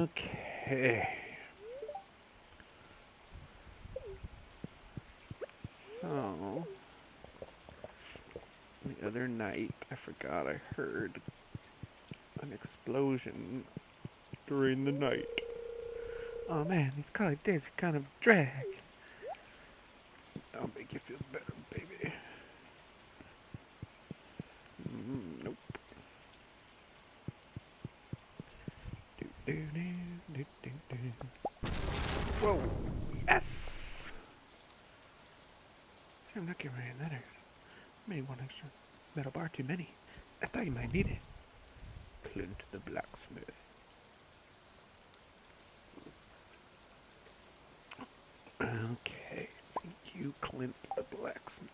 Okay. So, the other night, I forgot I heard an explosion during the night. Oh man, these college days are kind of a drag. I'll make you feel better, baby. Nope. Whoa! Yes! See, I'm not getting rid of letters. Maybe one extra metal bar too many. I thought you might need it. Clint the blacksmith. Okay, thank you, Clint the blacksmith.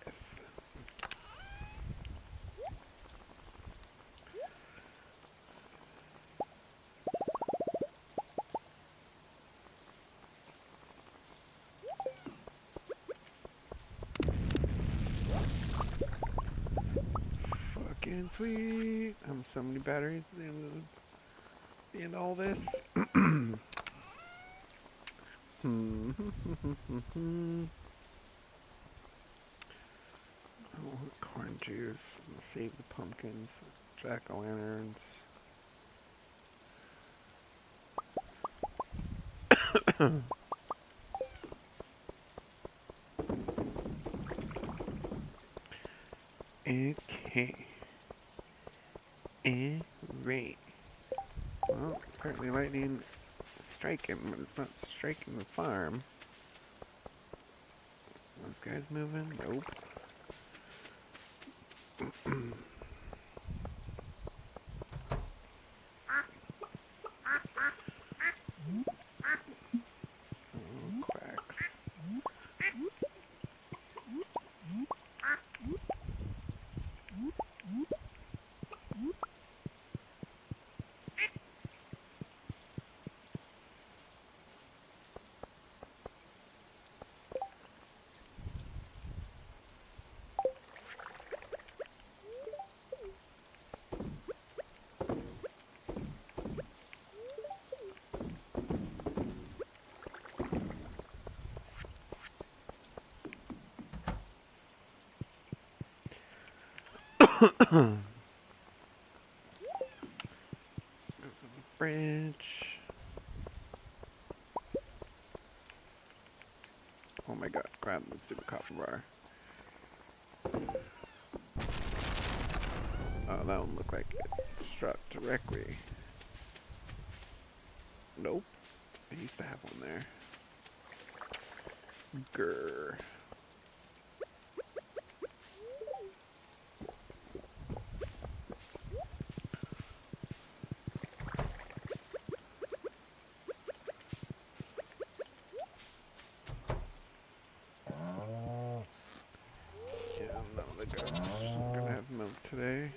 Fucking sweet. So many batteries at the end of all this. I want corn juice. I'm gonna save the pumpkins for jack-o'-lanterns. Okay. Alright. Well, apparently lightning is striking, but it's not striking the farm. Those guys moving? Nope. Oh, quacks. There's a bridge. Oh my god, grab the stupid copper bar. Oh, that one looked like it struck directly. Nope. I used to have one there. Grr. Yeah, no, the goats are gonna have milk today.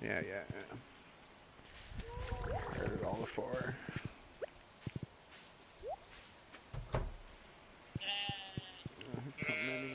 Yeah, yeah, yeah. Heard it all before. There's so many.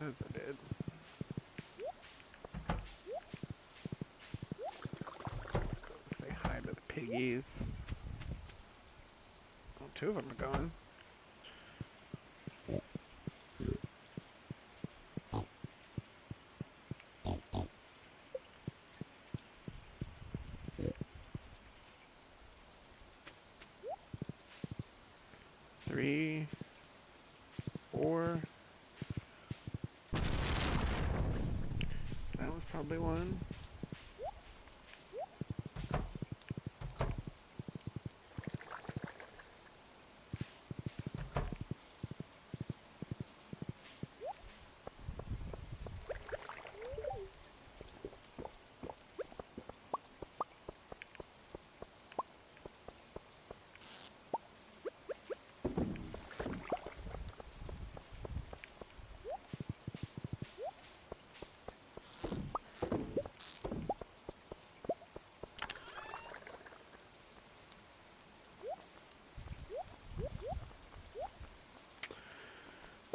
As I did. Go say hi to the piggies. Oh, two of them are going. Three, four. That was probably one.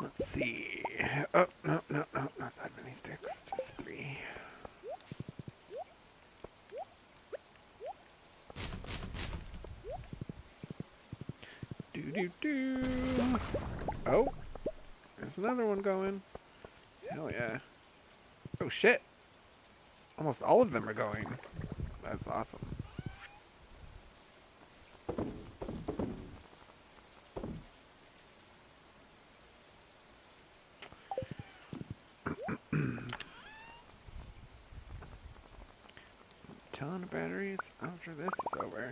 Let's see. Oh, no, no, no, not that many sticks. Just three. Do. Oh, there's another one going. Hell yeah. Oh shit. Almost all of them are going. That's awesome. Ton of batteries after this is over.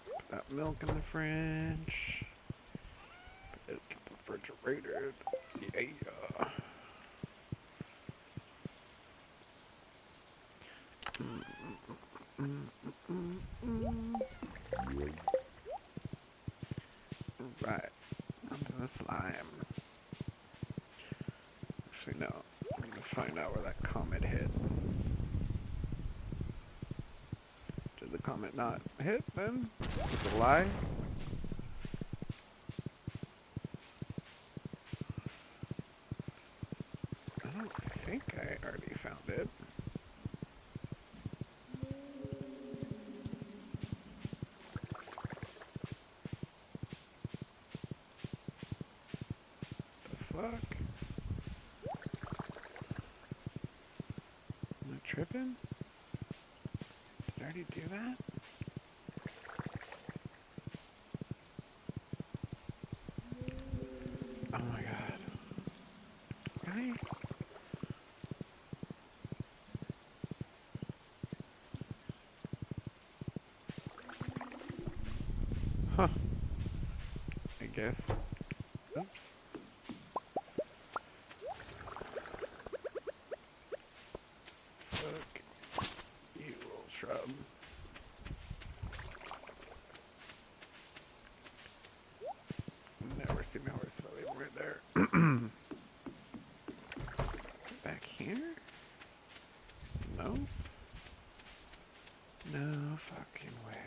Put that milk in the fridge. Put it in the refrigerator. Yeah. Right. Onto the slime. Actually, no. I'm gonna find out where that comet hit. Did the comet not hit then? Was it a lie? I don't think I already found it. The fuck? Am I tripping? Did I already do that? Oh my god. Really? Huh. I guess. Oops. Fuck you, little shrub. Never seen a horse really right there. Back here? No? No fucking way.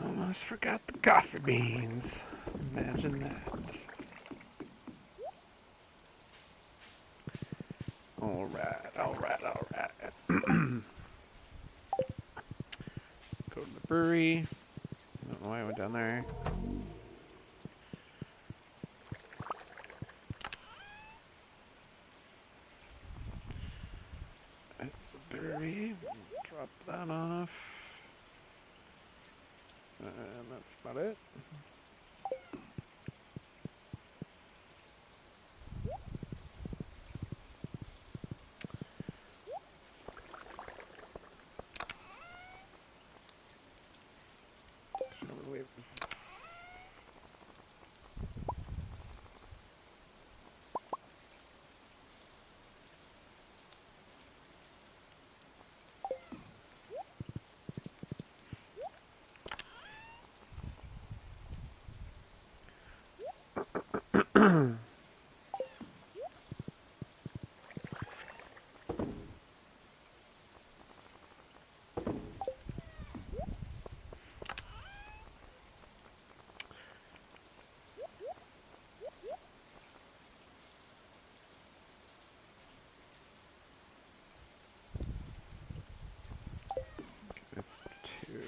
Almost forgot the coffee beans. Imagine that. Alright, alright, alright. Go to the brewery. I don't know why I went down there. That's the brewery. Drop that off. And that's about it. It's two.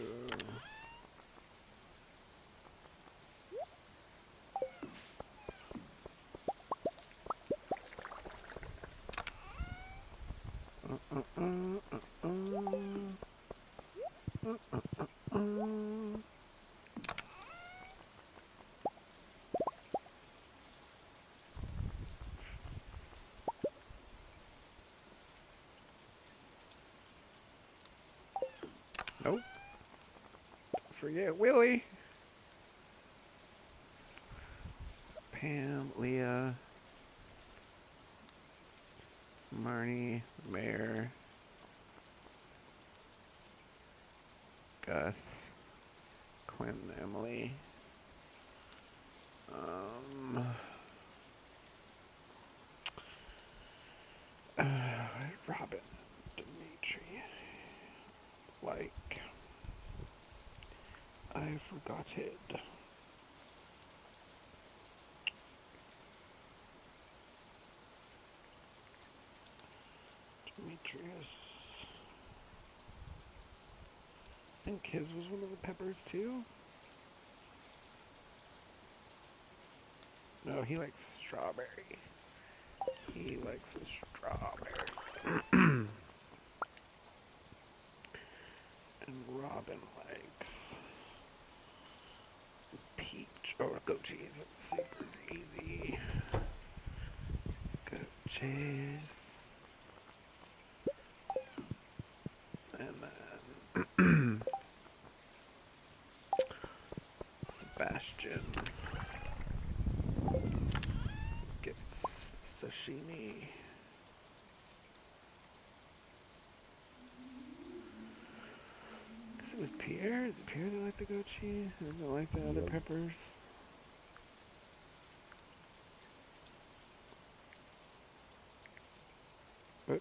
Nope. Forget Willie. Pam, Leah, Marnie, Mayor, Gus, Quinn, Emily, Robin, Dimitri. Like, I forgot it. Demetrius. I think his was one of the peppers too. No, he likes strawberry. He likes a strawberry. And Robin likes peach or goat cheese. It's super easy. Goat cheese. Sebastian. Get sashimi. Guess it was Pierre. Is it Pierre that liked the goat cheese? Does it like the other peppers? Oops.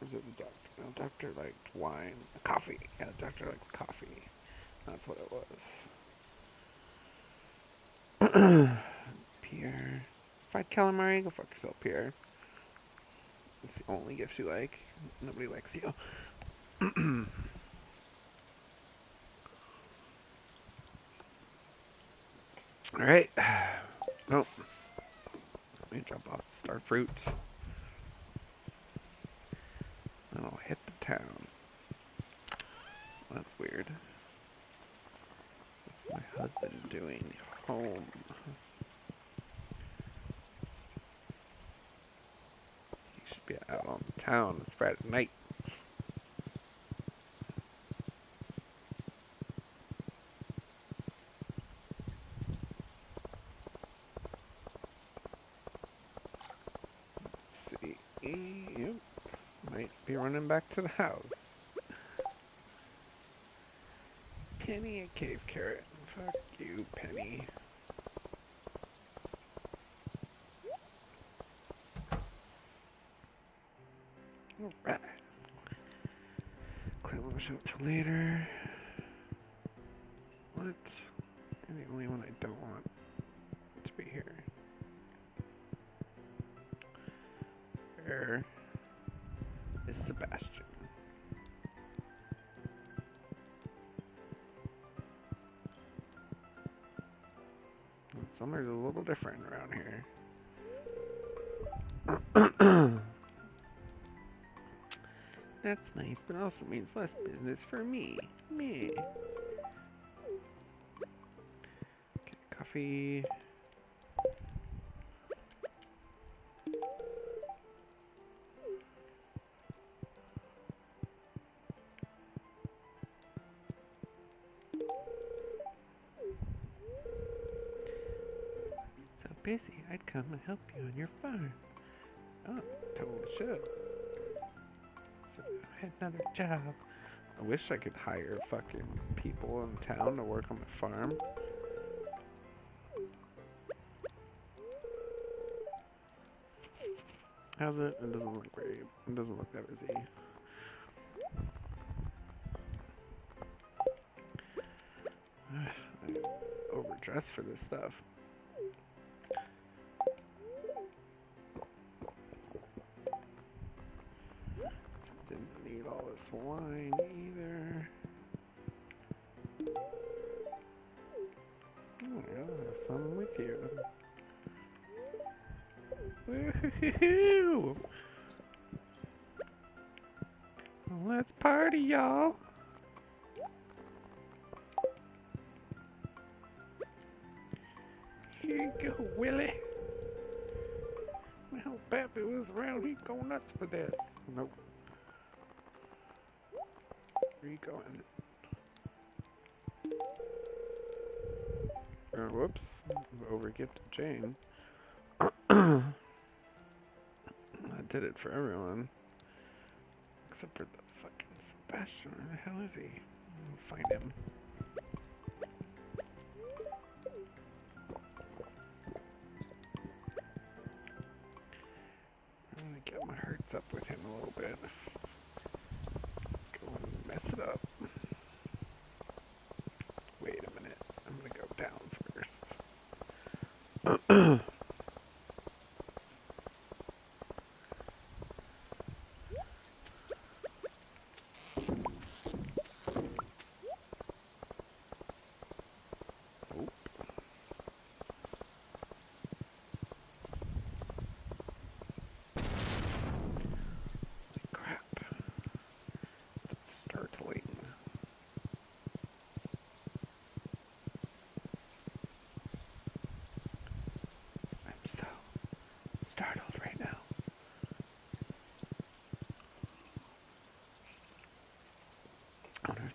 Is it the doctor? No, doctor liked wine. Coffee. Yeah, the doctor likes coffee. That's what it was. Pierre. Fried calamari? Go fuck yourself, Pierre. It's the only gift you like. Nobody likes you. Alright. Oh. Let me jump off Star Fruit. Then I'll hit the town. That's weird. What's my husband doing home? He should be out on the town. It's Friday night. Let's see. Yep. Might be running back to the house. Penny, a cave carrot. Fuck you, Penny. Alright. Clean wash out till later. What? You're the only one I don't want to be here. Where is Sebastian? Summer's a little different around here. That's nice, but also means less business for me. Me. Okay, coffee. So busy, I'd come and help you on your farm. Oh, totally should. So I had another job. I wish I could hire fucking people in town to work on my farm. How's it? It doesn't look great. It doesn't look that busy. I overdressed for this stuff. Didn't need all this wine either. Oh, I'll have some with you. Woohoo! Let's party, y'all! Here you go, Willie. Well, Pappy was around, he'd go nuts for this. Nope. Where you going? Whoops. Overgifted Jane. I did it for everyone. Except for the fucking Sebastian. Where the hell is he? I'll find him. I'm gonna get my hearts up with him a little bit. Go and mess it up. Wait a minute. I'm gonna go down first.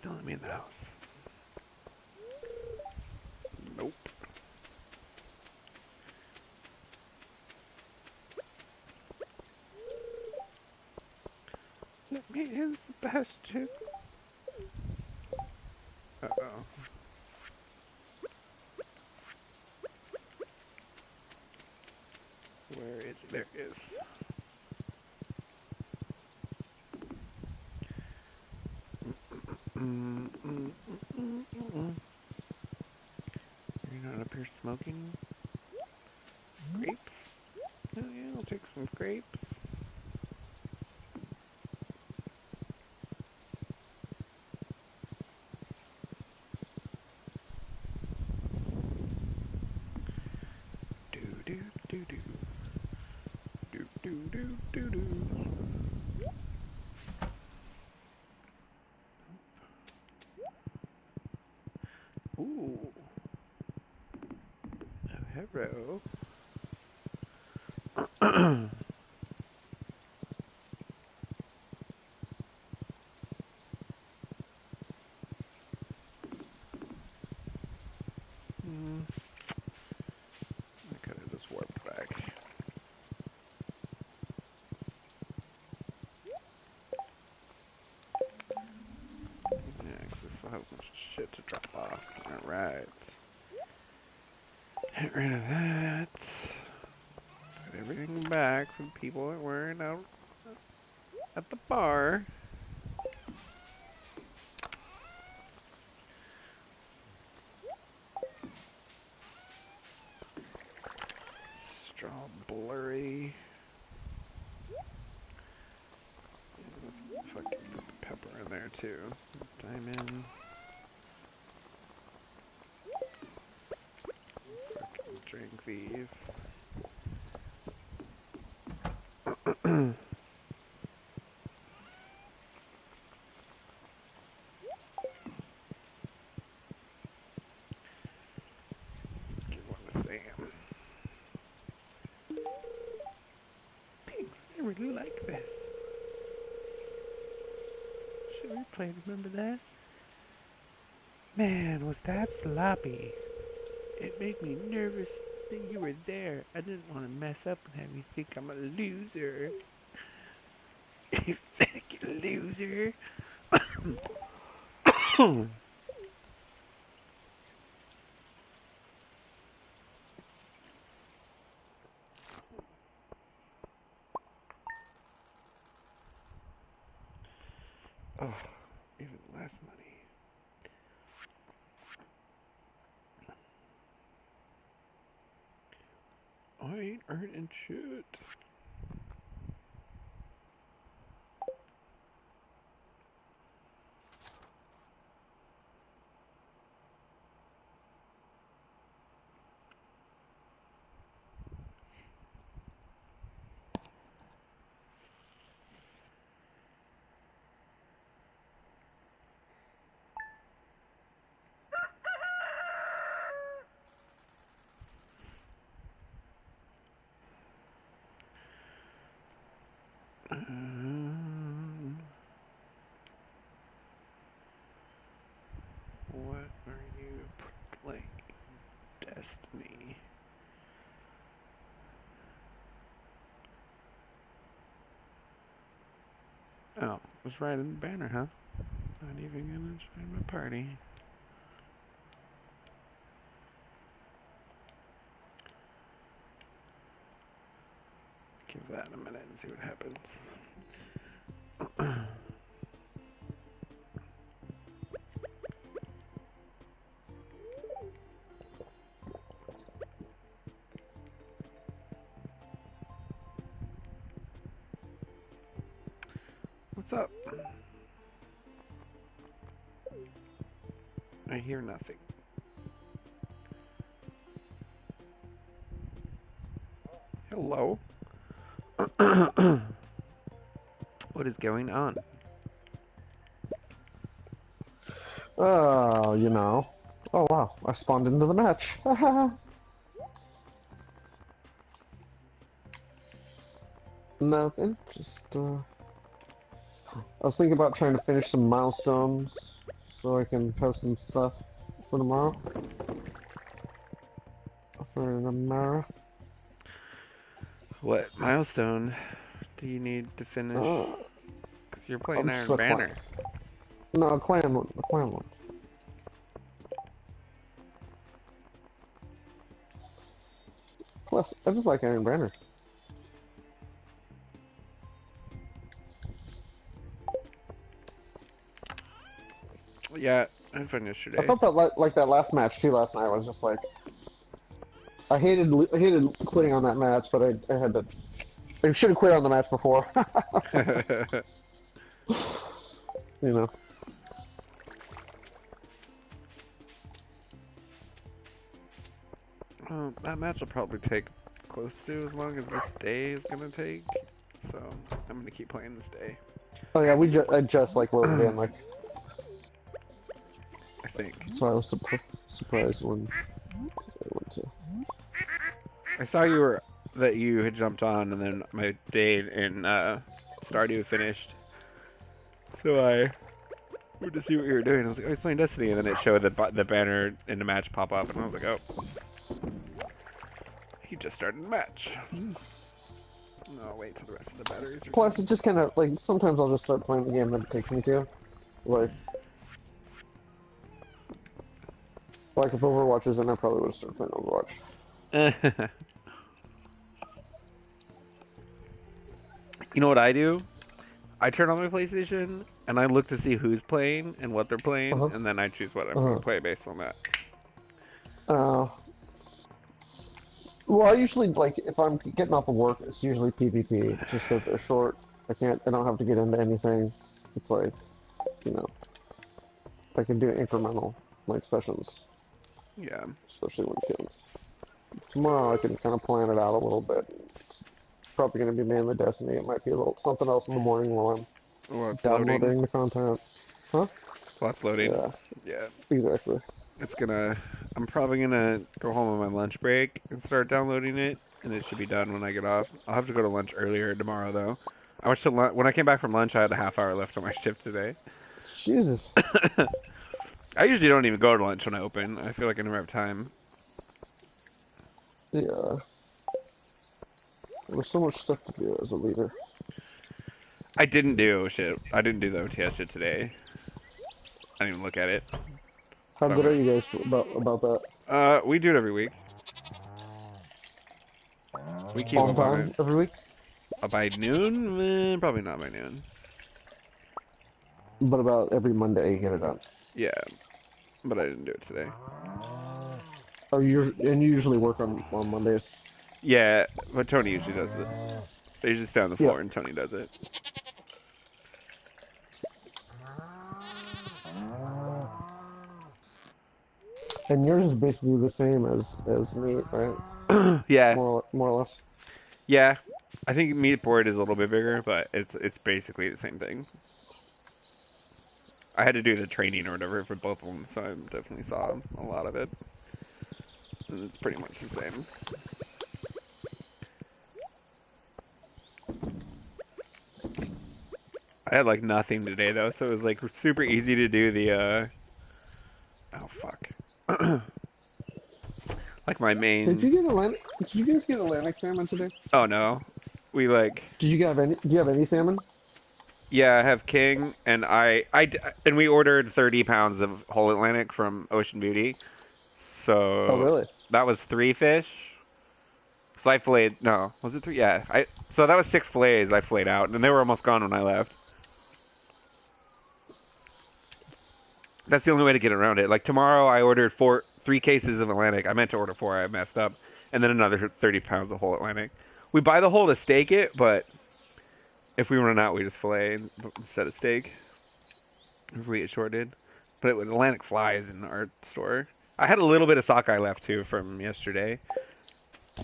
Don't let me in the house. Nope. is the best too. Uh-oh. Where is he? There he is. You're not up here smoking? Grapes? Oh yeah, I'll take some grapes. Do do do do. Do do do do do. Ooh. Oh, hello. I could have just warped back. Yeah, 'cause I still have a bunch of shit to drop off. Alright. Get rid of that. Put everything back for the people that weren't out at the bar. Straw blurry. Let's fucking put the pepper in there too. Diamond. So I can drink these. Give one to Sam. Thanks, I really like this. Should we play Remember That? Man, was that sloppy. It made me nervous that you were there. I didn't want to mess up and have you think I'm a loser. You fucking loser. Oh, even less money. I ain't earning shit. What are you playing? Destiny. Oh, it was right in the banner, huh? Not even gonna join my party. Give that a minute and see what happens. What's up? I hear nothing. Hello? What is going on? Oh, you know. Oh, wow. I spawned into the match. Nothing. Just, I was thinking about trying to finish some milestones so I can post some stuff for tomorrow. For tomorrow. What milestone do you need to finish? Uh, Because You're playing I'm just Iron a clan. Banner. No, a clan one. A clan one. Plus, I just like Iron Banner. Yeah, I had fun I yesterday. felt that like that last match too last night. I was just like, I hated quitting on that match, but I had to. I should have quit on the match before. You know. That match will probably take close to as long as this day is gonna take. So I'm gonna keep playing this day. Oh yeah, I just like loaded in. Like I think. that's why I was surprised when I went to. I saw that you had jumped on, and then my day in Stardew finished. So I went to see what you were doing. I was like, oh, he's playing Destiny, and then it showed the banner in the match pop up, and I was like, oh, he just started the match. No, I'll wait till the rest of the batteries are Plus, done. it just kind of like sometimes I'll just start playing the game that it takes me to. Like, like if Overwatch is in, I probably would have started playing Overwatch. You know what I do? I turn on my PlayStation and I look to see who's playing and what they're Uh playing, huh. and then I choose what I'm going Uh to play based on that. huh. Well, I usually like if I'm getting off of work, it's usually PvP, just because they're short. I don't have to get into anything. It's like, you know, I can do incremental like sessions, Yeah. especially when kids. Tomorrow I can kind of plan it out a little bit. It's probably going to be mainly Destiny. It might be a little something else in the morning while I'm Well, it's loading. downloading the content. Huh? Well, it's loading. Yeah, Yeah. exactly. It's gonna. I'm probably gonna go home on my lunch break and start downloading it, and it should be done when I get off. I'll have to go to lunch earlier tomorrow, though. I went to when I came back from lunch. I had a half hour left on my shift today. Jesus. I usually don't even go to lunch when I open. I feel like I never have time. Yeah. There's so much stuff to do as a leader. I didn't do shit. I didn't do the OTS shit today. I didn't even look at it. How So good are you guys about that? we do it every week. We keep On up on it. time every week? By noon? Probably not by noon. But about every Monday you get it done. Yeah, but I didn't do it today. Oh, you usually work on Mondays? Yeah, but Tony usually does it. They usually stay on the Yep. floor and Tony does it. And yours is basically the same as me, right? Yeah, More or less. yeah. I think meat board is a little bit bigger, but it's basically the same thing. I had to do the training or whatever for both of them, so I definitely saw a lot of it. And it's pretty much the same. I had like nothing today though, so it was like super easy to do the oh fuck. Like my main. Did you guys get Atlantic salmon today? Oh no. We like Do you have any salmon? yeah, I have king and and we ordered 30 pounds of whole Atlantic from Ocean Beauty. Oh, So really? that was 3 fish. So I filleted no, was it 3? Yeah. I so that was 6 fillets I filleted out and they were almost gone when I left. That's the only way to get around it. Like tomorrow, I ordered 3 cases of Atlantic. I meant to order 4. I messed up, and then another 30 pounds of whole Atlantic. We buy the whole to steak it, but if we run out, we just fillet instead of steak. If we get shorted, but it was Atlantic flies in our store. I had a little bit of sockeye left too from yesterday,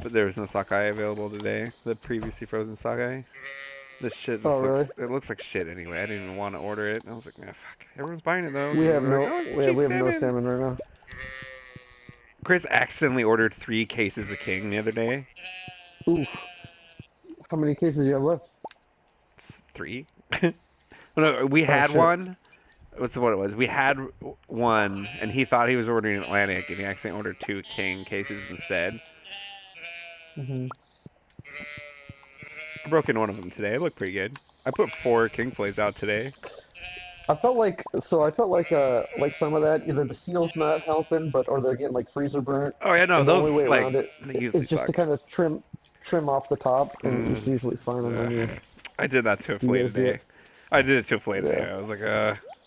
but there was no sockeye available today. The previously frozen sockeye. This shit Oh, just really? looks like shit anyway. I didn't even want to order it. I was like, nah, fuck. Everyone's buying it though because they're like, oh, it's cheap We have no salmon. salmon right now. Chris accidentally ordered 3 cases of king the other day. Ooh, how many cases do you have left? It's 3. No, we Oh had shit. one. What's what it was? We had one, and he thought he was ordering Atlantic, and he accidentally ordered 2 king cases instead. Hmm. I broke in one of them today. It looked pretty good. I put 4 king plays out today. I felt like some of that either the seal's not helping, but or they're getting like freezer burnt, Oh yeah, no, and the only those way like around it they usually is just to suck. kind of trim off the top, and it Mm, just easily fine ugh. underneath. I did that to a Do you play guys do it? today. I did it to a play today. Yeah. I was like,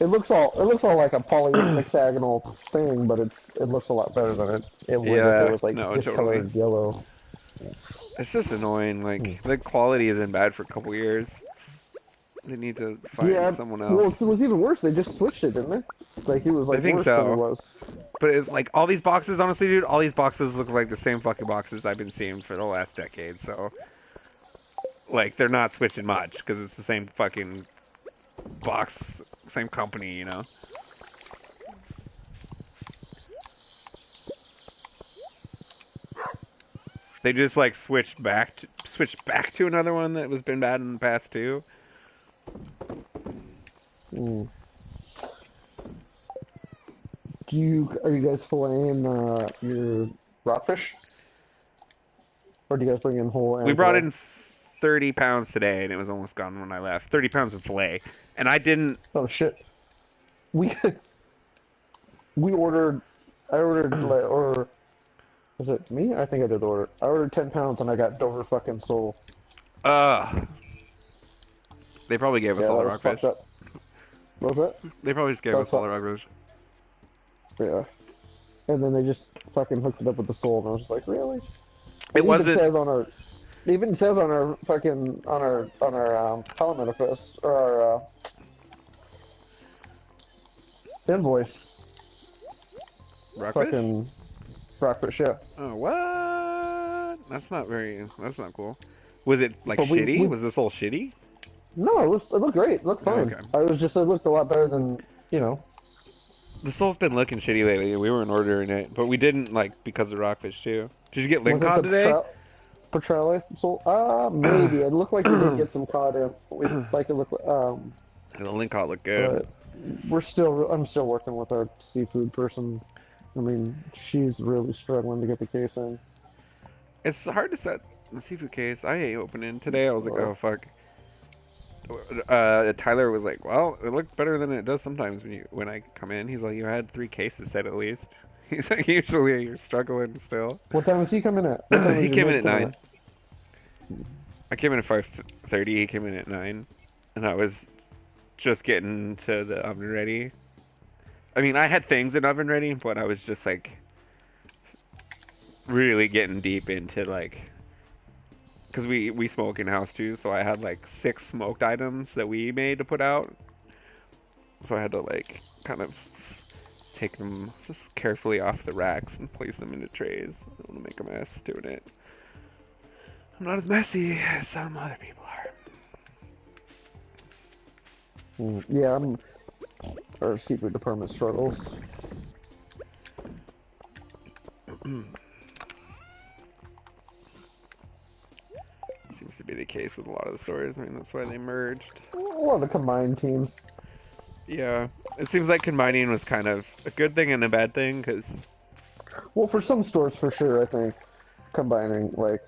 It looks all like a poly hexagonal thing, but it looks a lot better than it would if it yeah, was like no, totally. discolored yellow. It's just annoying. Hmm. Like the quality has been bad for a couple years. They need to find Yeah. someone else. Well, it was even worse. They just switched it, didn't they? Like it was I like think worse than it so. was. But like all these boxes, honestly, dude, all these boxes look like the same fucking boxes I've been seeing for the last decade. So like they're not switching much because it's the same fucking box, same company, you know. They just like switched back to another one that was been bad in the past too. Hmm. Are you guys filleting your rockfish, or do you guys bring in whole We and brought fillet? in 30 pounds today, and it was almost gone when I left. 30 pounds of fillet, and I didn't. Oh shit. We we ordered. I ordered or was it me? I think I did order. I ordered 10 pounds and I got Dover fucking sole. Uh, they probably gave us Yeah, all the that was fucked rockfish. up. What was that? They probably just gave That us was all the fuck. rockfish. Yeah. And then they just fucking hooked it up with the sole, and I was just like, really? It It even wasn't. says on our It even says on our fucking on our column manifest or our invoice, Rockfish? fucking rockfish, yeah. Oh, what? That's not very. That's not cool. Was it like But shitty? we Was this all shitty? no, it looked great, it looked Oh, fine. okay. It looked a lot better than The soul's been looking shitty lately. We weren't ordering it, but we didn't like because of rockfish too. Did you get was it lingcod the today? petrale? So maybe it looked like we did get some cod in. We like it looked The lingcod looked good. but I'm still working with our seafood person. I mean, she's really struggling to get the case in. It's hard to set the seafood case. I ain't opening today. I was like, Uh, oh fuck. Tyler was like, well, it looked better than it does sometimes when I come in. He's like, you had 3 cases set at least. He's like, usually you're struggling still. what time is he coming at? What time is He your came in mate at coming 9. at? I came in at 5:30. He came in at 9, and I was just getting to the oven ready. I mean, I had things in oven ready, but I was just like really getting deep into like because we smoke in house too, so I had like 6 smoked items that we made to put out. So I had to like kind of take them just carefully off the racks and place them into trays. I don't want to make a mess doing it. I'm not as messy as some other people Yeah, our seafood department struggles. are. Seems to be the case with a lot of the stores. I mean, that's why they merged. A lot of the combined teams. Yeah, it seems like combining was kind of a good thing and a bad thing because Well, for some stores, for sure, I think combining like.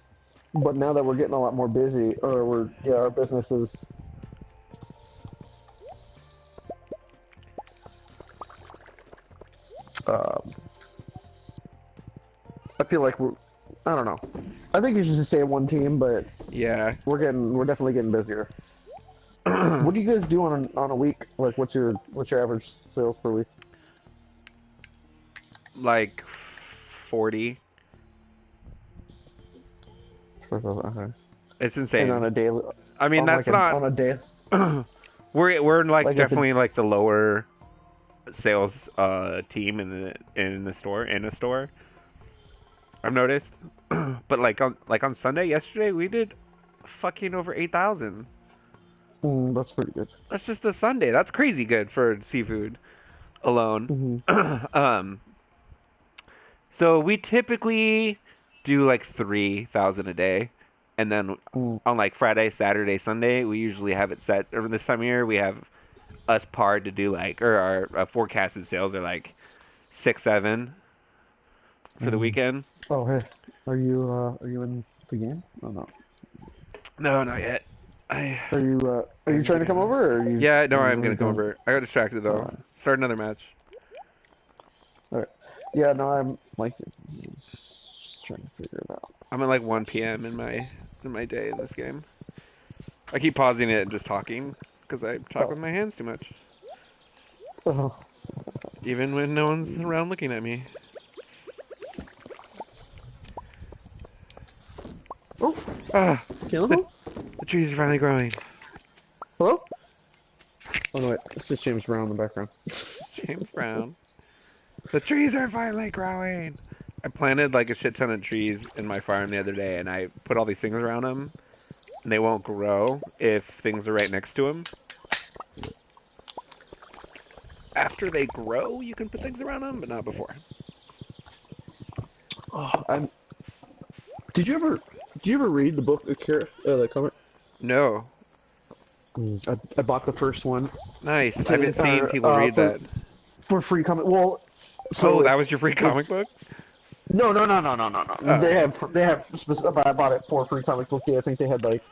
But now that we're getting a lot more busy, or our business is. Um, I feel like I don't know. I think you should just stay one team, but yeah, we're definitely getting busier. What do you guys do on a week? Like, what's your average sales per week? like 40. Okay. It's And on insane. a daily, I mean, that's not. on a day, We're like like if it definitely like the lower sales team in the store in a store. I've noticed, but like on Sunday yesterday we did fucking over 8,000. that's pretty good. That's just a Sunday. That's crazy good for seafood alone. Hmm. um, so we typically do like 3,000 a day, and then Mm. on like Friday, Saturday, Sunday, we usually have it set. Or this time of year, we have us parred to do like, or our forecasted sales are like 6, 7 for the Mm. weekend. Oh, hey, are you in the game? Oh no. No, not yet. I Are you I'm trying to getting come there. over, or Yeah, no, are you I'm already gonna come done? over. I got distracted though. Alright. Start another match. Alright. Yeah, no, I'm like just trying to figure it out. I'm at like 1 p.m. in my day in this game. I keep pausing it and just talking because I talk with Oh. my hands too much, Oh. even when no one's around looking at me. Oh. Ah, the, Candle? the trees are finally growing. Hello? Oh no, wait. It's just James Brown in the background. James Brown. The trees are finally growing. I planted like a shit ton of trees in my farm the other day, and I put all these things around them, and they won't grow if things are right next to them. After they grow, you can put things around them, but not before. Oh, I'm. Did you ever read the book, the comic? No. I bought the first one Nice. I've been to seeing people read that. for free comic. Well, Oh, so that was your free comic it's book? no. Oh. They have I bought it for free comic book day. I think they had like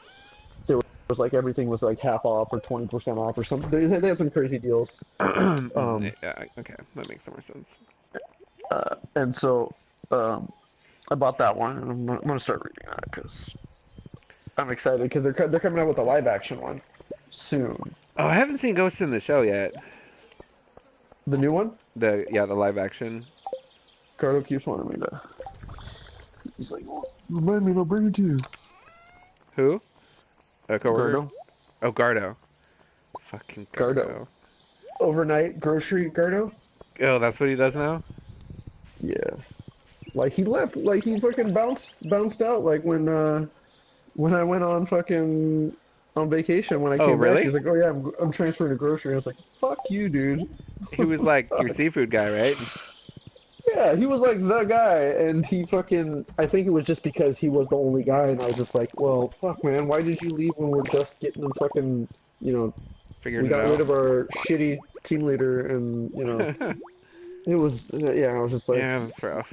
there was like everything was like half off or 20% off or something. They had some crazy deals. Um, Yeah, okay. That makes some more sense. and so um, I bought that one, and I'm gonna start reading that because I'm excited because they're coming out with a live action one soon. Oh, I haven't seen Ghost in the Shell yet. The new one. The live action. Cardo keeps wanting me to. He's like, oh, remind me, and I'll bring it to you. Who? A coworker? Gardo. Oh, Gardo. Fucking Gardo. Gardo. Overnight grocery Gardo. Oh, that's what he does now? Yeah. Like he left. Like he fucking bounced out. Like when I went on fucking on vacation when I Oh, came back, he's really? like, oh yeah, I'm transferring to grocery. I was like, fuck you, dude. He was like your seafood guy, right? Yeah, he was like the guy, and he fucking. I think it was just because he was the only guy, and I was just like, well, fuck, man, why did you leave when we're just getting the fucking, you know, we Figuring it got rid out. of our shitty team leader, and it was, yeah, I was just like, Yeah, that's rough.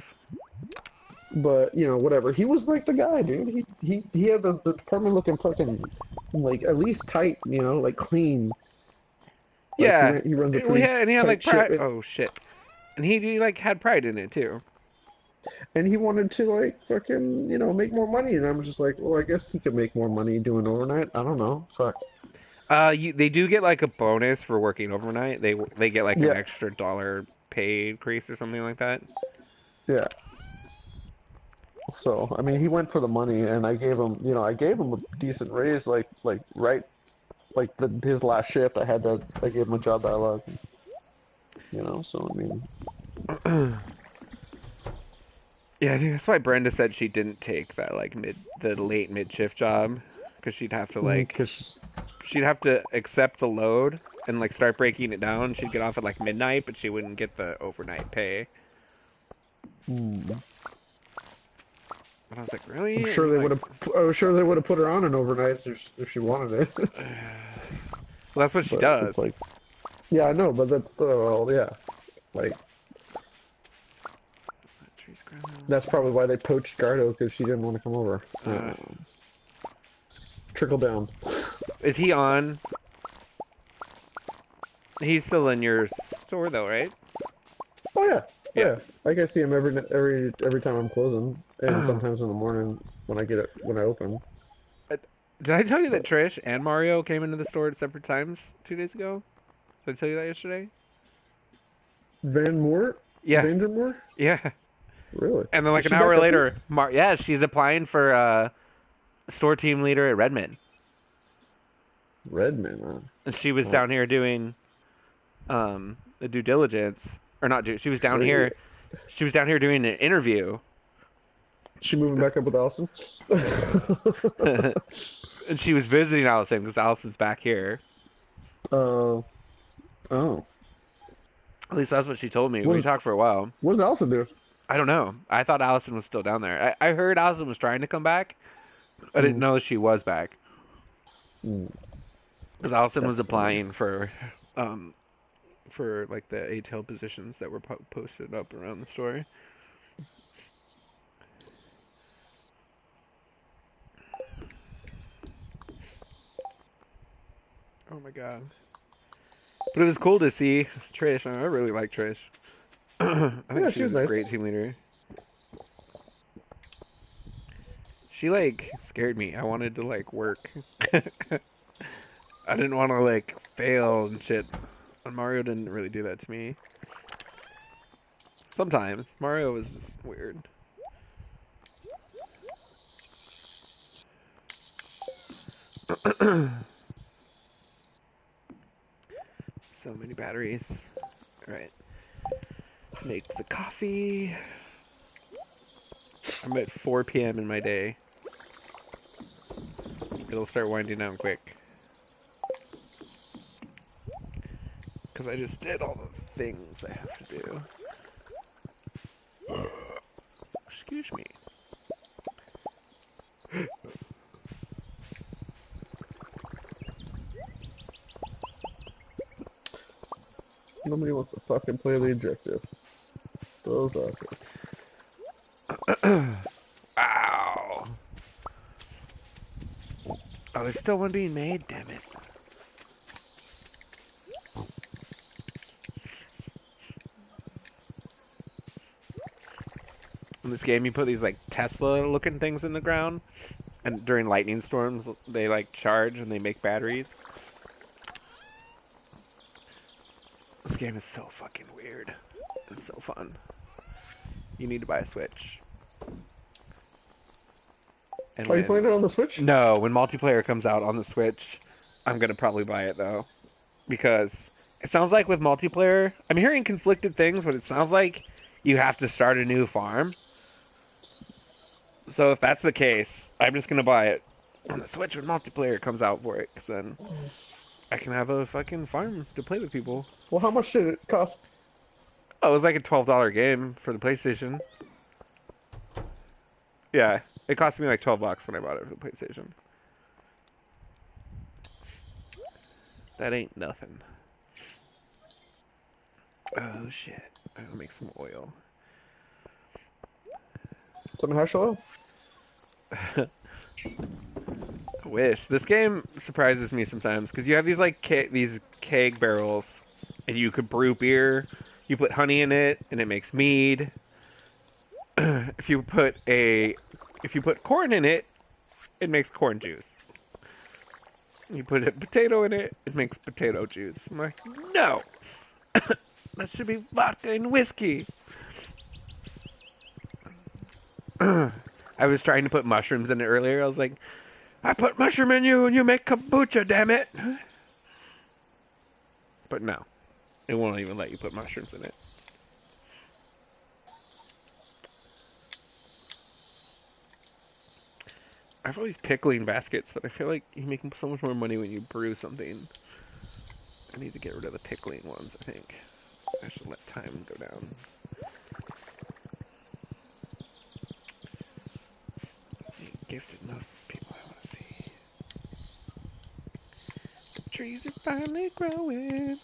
but whatever. He was like the guy, dude. He had the department looking fucking like at least tight, like clean. Like Yeah, he runs a we pretty had and he had like tight ship, pride. Oh shit, and he like had pride in it too. and he wanted to like fucking make more money, and I'm just like, well, I guess he could make more money doing overnight. I don't know. Fuck. They do get like a bonus for working overnight. They get like an Yeah, extra dollar pay increase or something like that. yeah. So I mean, he went for the money, and I gave him a decent raise, like right, like his last shift. I gave him a job dialogue, So I mean, Yeah, I think that's why Brenda said she didn't take that the late mid shift job because because she'd have to accept the load and like start breaking it down. She'd get off at like midnight, but she wouldn't get the overnight pay. And I was like, really? I mean, like, I was sure they would have put her on an overnight if she wanted it. well, that's what she But it's does. like, yeah, I know, but that's well, yeah, like Trees ground. that's probably why they poached Gardo because she didn't want to come over. Trickle down. Is he on? He's still in your store though, right? Oh yeah, oh Yeah. yeah. I can see him every time I'm closing, and sometimes in the morning when I open. Did I tell you that But Trish and Mario came into the store at separate times 2 days ago? Did I tell you that yesterday? Van Moore, Yeah, Vandermoor, yeah. really? And then like Is an she hour back up here? later, yeah, she's applying for store team leader at Redmond. Redmond, huh? And she was Well, down here doing the due diligence, or not do. She was down great. here. She was down here doing an interview, She moving back up with Allison? and she was visiting Allison because Allison's back here. Uh, oh. At least that's what she told me. What We does talked for a while. what does Allison do? I don't know. I thought Allison was still down there. I heard Allison was trying to come back. I didn't Mm, know that she was back mm, because Allison was that's funny. applying um, for like the ATEL positions that were posted up around the store. Oh my god. But it was cool to see Trish. I really like Trish. I think Yeah, she she was was a nice. great team leader. She like scared me. I wanted to like work. I didn't want to like fail and shit. And Mario didn't really do that to me. Sometimes Mario was just weird. So many batteries. All right. Make the coffee. I'm at 4 p.m. in my day. It'll start winding down quick. Because I just did all the things I have to do. Excuse me. Nobody wants to fucking play the objective. Those assholes. Ow. Oh, there's still one being made, damn it. In this game, you put these like Tesla-looking things in the ground, and during lightning storms, they like charge and they make batteries. This game is so fucking weird. It's so fun. You need to buy a Switch. And Are you playing it on the Switch? no, when multiplayer comes out on the Switch, I'm gonna probably buy it though, because it sounds like with multiplayer, I'm hearing conflicted things, but it sounds like you have to start a new farm. So if that's the case, I'm just gonna buy it on the Switch when multiplayer comes out for it, because then I can have a fucking farm to play with people. Well, how much did it cost? Oh, it was like a $12 game for the PlayStation. Yeah, it cost me like $12 when I bought it for the PlayStation. That ain't nothing. Oh shit! I'm gonna make some oil. Some hash oil? I wish this game surprises me sometimes because you have these like these keg barrels, and you could brew beer. You put honey in it, and it makes mead. if you put corn in it, it makes corn juice. You put a potato in it, it makes potato juice. I'm like, no, that should be vodka and whiskey. I was trying to put mushrooms in it earlier. I was like, I put mushroom in you and you make kombucha, damn it. But no, it won't even let you put mushrooms in it. I have all these pickling baskets, but I feel like you make so much more money when you brew something. I need to get rid of the pickling ones, I think. I should let time go down. Gifted most of the people I want to see. The trees are finally growing.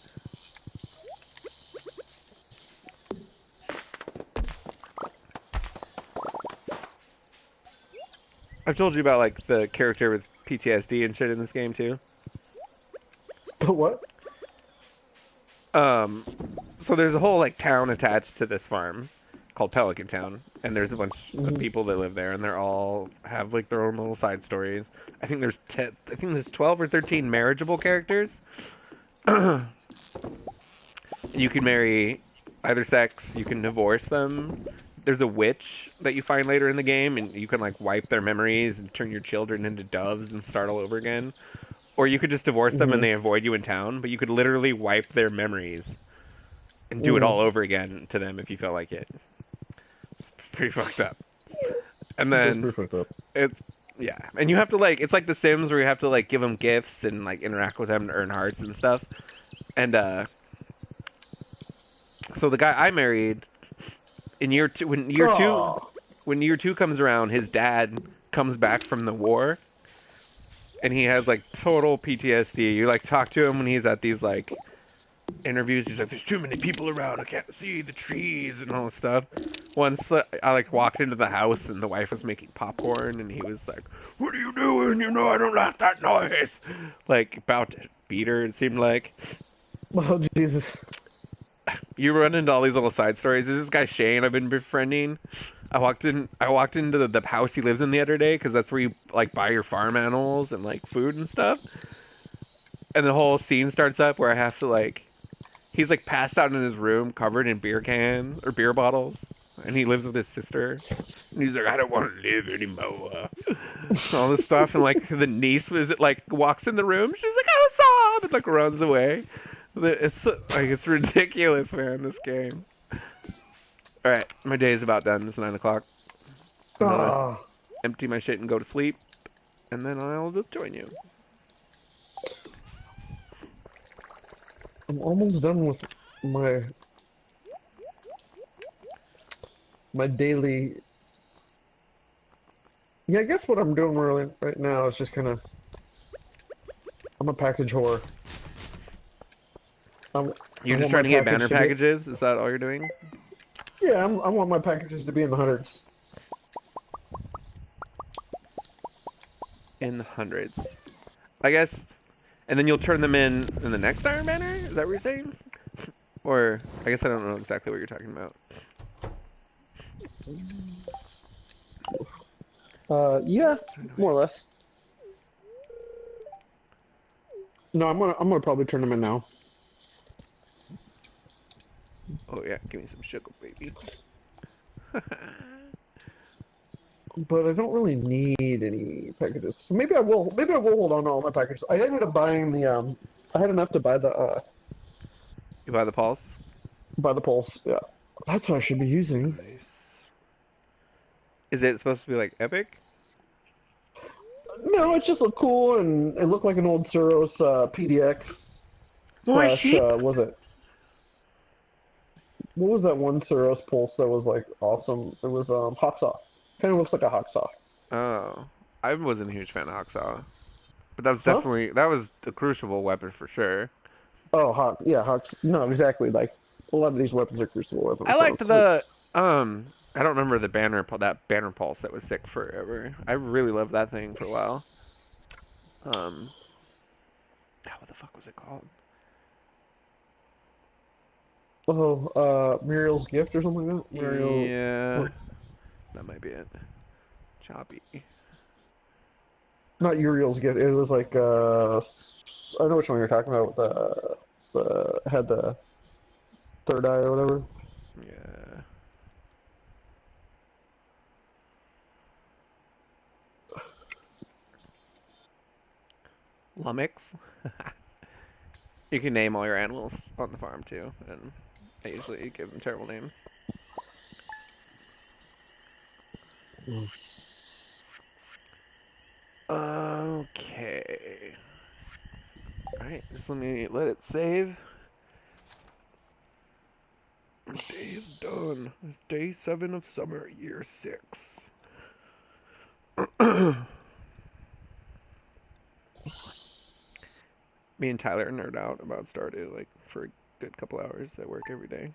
I've told you about like the character with PTSD and shit in this game too. What? Um, so there's a whole like town attached to this farm called Pelican Town, and there's a bunch of people that live there, and they're all have like their own little side stories. I think there's 12 or 13 marriageable characters. You can marry either sex. You can divorce them. There's a witch that you find later in the game, and you can like wipe their memories and turn your children into doves and start all over again. Or you could just divorce them and they avoid you in town, but you could literally wipe their memories and do it all over again to them if you felt like it. It's pretty fucked up. And then That's pretty fucked up. it's yeah, and you have to like it's like The Sims where you have to like give them gifts and like interact with them to earn hearts and stuff. And so the guy I married in year two, when year two comes around, his dad comes back from the war, and he has like total PTSD. You like talk to him when he's at these like interviews. He's like, "There's too many people around. I can't see the trees and all this stuff." Once I like walked into the house and the wife was making popcorn, and he was like, "What are you doing? You know I don't like that noise." Like about to beat her. It seemed like Oh Jesus. you run into all these little side stories. There's this guy Shane I've been befriending. I walked into the house he lives in the other day because that's where you like buy your farm animals and like food and stuff. And the whole scene starts up where I have to like he's like passed out in his room covered in beer cans or beer bottles, and he lives with his sister. And he's like, I don't want to live anymore. All this stuff, and like the niece was like walks in the room. She's like, "I was sob," and like runs away. It's like it's ridiculous, man. This game. All right, my day is about done. It's 9 o'clock. I'm gonna Ah, empty my shit and go to sleep, and then I'll just join you. I'm almost done with my my daily. Yeah, I guess what I'm doing really right now is just kind of. I'm a package whore. I You're just want my trying to get package banner to be. packages. Is that all you're doing? Yeah, I want my packages to be in the hundreds. In the hundreds, I guess. And then you'll turn them in the next Iron Banner. Is that what you're saying? Or I guess I don't know exactly what you're talking about. Yeah, Turn more away. or less. No, I'm gonna probably turn them in now. Oh yeah, give me some sugar, baby. But I don't really need any packages. So maybe I will. Maybe I will hold on to all my packages. I ended up buying the. I had enough to You buy the pulse? buy the pulse. Yeah, that's what I should be using. Nice. Is it supposed to be like epic? No, it just looked cool and it looked like an old Suros PDX More slash sheep? was it? What was that one Suros pulse that was like awesome? It was Hacksaw. Kind of looks like a Hacksaw. Oh, I wasn't a huge fan of Hacksaw, but that was Huh? definitely that was a crucible weapon for sure. Oh, Hawk. Yeah, Hawks. No, exactly. Like a lot of these weapons are crucible I weapons, so liked it's like, the I don't remember the that banner pulse that was sick forever. I really loved that thing for a while. Um, what the fuck was it called? oh, Muriel's gift or something like that. Muriel, Yeah, what? that might be it. Choppy. Not Uriel's gift. It was like I know which one you're talking about. The had the third eye or whatever. Yeah. Lummox. You can name all your animals on the farm too, and I usually give them terrible names. Okay. Alright, just let it save. Day's done. Day 7 of summer, year 6. Me and Tyler nerd out about Stardew like for a good couple hours at work every day.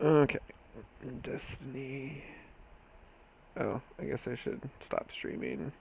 Okay. Destiny. Oh, I guess I should stop streaming.